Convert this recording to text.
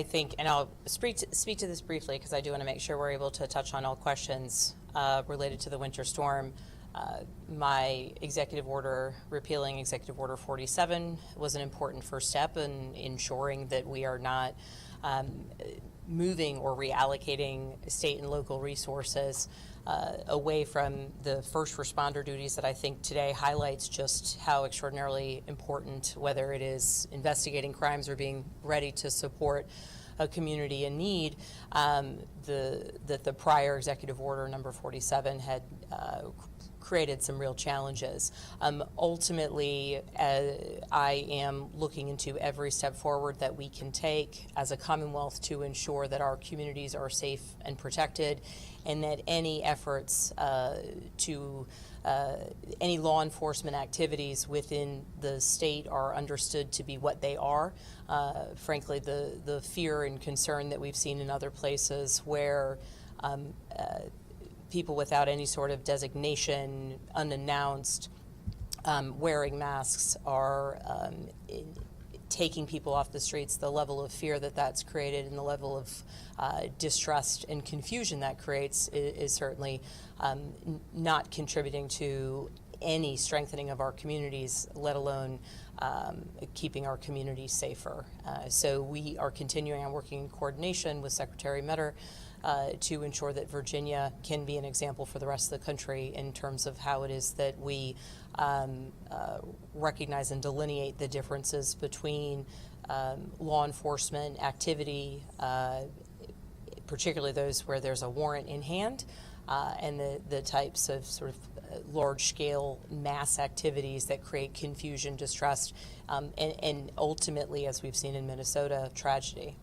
I think, and I'll speak to this briefly because I do want to make sure we're able to touch on all questions related to the winter storm. My executive order, repealing Executive Order 47, was an important first step in ensuring that we are not moving or reallocating state and local resources away from the first responder duties that I think today highlights just how extraordinarily important, whether it is investigating crimes or being ready to support a community in need, that the prior executive order number 47 had created some real challenges. Ultimately, I am looking into every step forward that we can take as a Commonwealth to ensure that our communities are safe and protected, and that any efforts to any law enforcement activities within the state are understood to be what they are. Frankly, the fear and concern that we've seen in other places where people without any sort of designation, unannounced, wearing masks are taking people off the streets, the level of fear that that's created and the level of distrust and confusion that creates is certainly not contributing to any strengthening of our communities, let alone keeping our communities safer. So we are continuing on working in coordination with Secretary Metter to ensure that Virginia can be an example for the rest of the country in terms of how it is that we recognize and delineate the differences between law enforcement activity, particularly those where there's a warrant in hand, and the types of sort of large-scale mass activities that create confusion, distrust, and ultimately, as we've seen in Minnesota, tragedy.